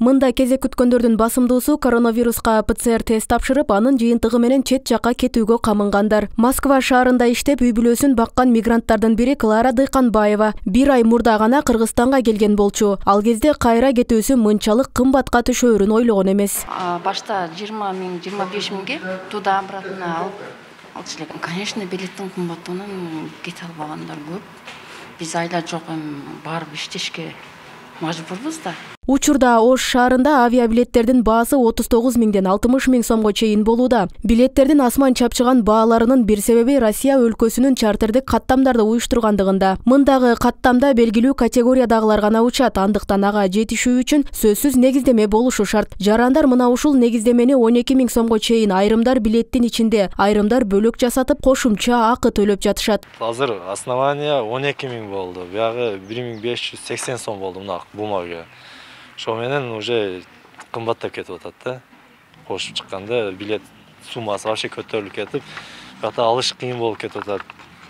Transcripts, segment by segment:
Мында кезек күткөндөрдүн басымдуусу коронавируска ПЦР тест тапшырып, анын жыйынтыгы менен чет жакка кетүүгө камынгандар. Москва шаарында иштеп үй бүлөсүн баккан мигранттардын бири Клара Дыйканбаева 1 ай мурда гана Кыргызстанга келген болчу. Ал кезде кайра кетүүсү мынчалык кымбатка түшөөрүн ойлогон эмес. Башта 20 000, 25 000ге туда обратно алып, конечно, билеттин кымбаттыгынан кете албагандар көп. Биз айла жок, барып иштешке мажбурбуз да. Учурда Ош шаарында авиабилеттердин баасы 39 000ден 60 000 сомго чейин болууда. Билеттердин асман чапчыган бааларынын бир себеби Россия өлкөсүнүн чартердик каттамдарды уюштургандыгында. Мындагы каттамда белгилүү категориядагылар гана учат, андыктан ага жетишүү үчүн сөзсүз негиздеме болушу шарт. Жарандар мына ушул негиздемени 12 000 сомго чейин, айрымдар билеттин ичинде, айрымдар бөлөк жасатып кошумча акы төлөп жатышат. Азыр основание 12 000 болду. Биягы 1580 сом болду мына бумага. Шо менен уже кымбаттап кетип атат да. Кошуп чыкканда билет суммасы вообще көтөрүлүп кетип, ата алыш кыйын болуп кетип атат.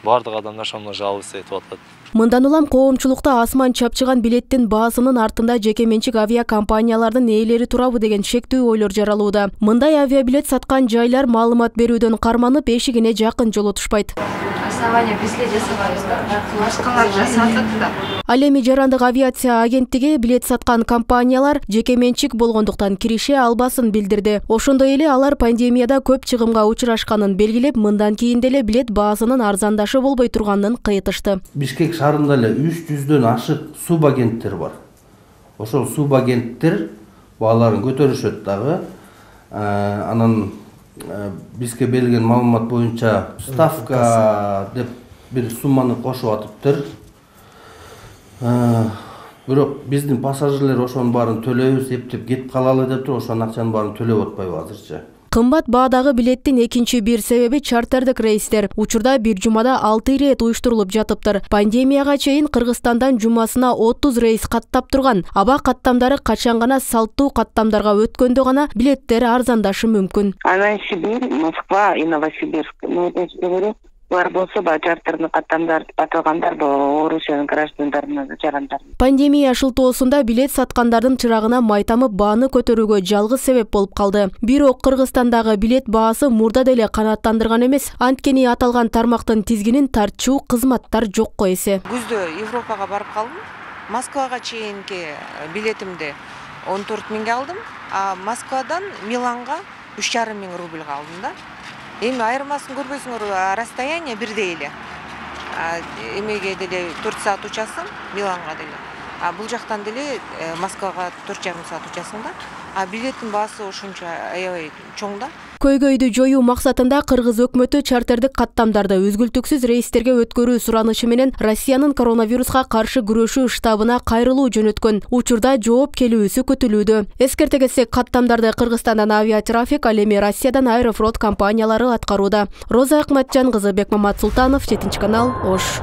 Бардык адамдар ошондо жалобы этип атат. Мындан улам коомчулукта асман чапчыган билеттин баасынын артында жеке менчик авиакомпаниялардын ээлери турабы деген шектүү ойлор жаралууда. Мындай авиабилет саткан жайлар маалымат берүүдөн карманып, эшигине жакын жолотушпайт. Основание бизге жасабайбыз да, башкалар жасатат да. Ал эми Жарандык авиация агенттиги билет саткан компаниялар жеке менчик болгондуктан кирише албасын билдирди. Ошондой эле алар пандемияда көп чыгымга учурашканын белгилеп, мындан кийин деле билет баасынын арзандашы болбой турганын кыйытышты. Бишкек шаарында эле 300дөн ашык субагенттер бар. Ошол субагенттер бааларын көтөрүшөт дагы. Анан бизге берилген маалымат боюнча ставка деп бир сумманы кошуп атыптыр. Бирок биздин пассажирлер ошонун баарын төлөйбүз, эптеп кетип калалы деп туруп, ошонун акчанын баарын төлөп атпайбы азырча. Кымбат баадагы билеттин экинчи бир себеби чартердик рейстер. Учурда бир жумада 6 ирет уюштурулуп жатыптыр. Пандемияга чейин Кыргызстандан жумасына 30 рейс каттап турган. Аба каттамдары качан гана салттуу каттамдарга өткөндө гана билеттер арзандашы мүмкүн. Сибирь, Москва и Новосибирск. Бар болсо чартердин каттамдар батылгандар Орусиянын граждандарына жарандар. Пандемия шылтоосунда билет саткандардын чырагына май тамып, бааны көтөрүүгө жалгыз себеп болуп калды. Бирок Кыргызстандагы билет баасы мурда деле канааттандырган эмес. Анткени аталган тармактын тизгинин тартчу кызматтар жокко эсе. Күздө Европага барып калдым. Москвага чейинки билетимди 14 000ге алдым, а Москвадан Миланга 3,5 000 рубльга алдым да. Эми айырмасын көрбөйсүңөр, расстояние бирдей эле. Эмеге деле 4 саат учасың, Миланга деле. Бул жактан деле Москвага 4,5 саат учасың да. Билеттин баасы ошончо аябай чоң да. Көйгөйдү жоюу максатында Кыргыз өкмөтү чартердик каттамдарды үзгүлтүксүз рейстерге өткөрүү суранышы менен Россиянын коронавируска каршы күрөшүү штабына кайрылуу жөнөткөн. Учурда жооп келүүсү күтүлүүдө. Эскерте кетсек, каттамдарды Кыргызстандан авиатрафик, ал эми Россиядан Аэрофлот компаниялары аткарууда. Роза Акматжан кызы, Бекмамат Султанов, 7 канал, Ош.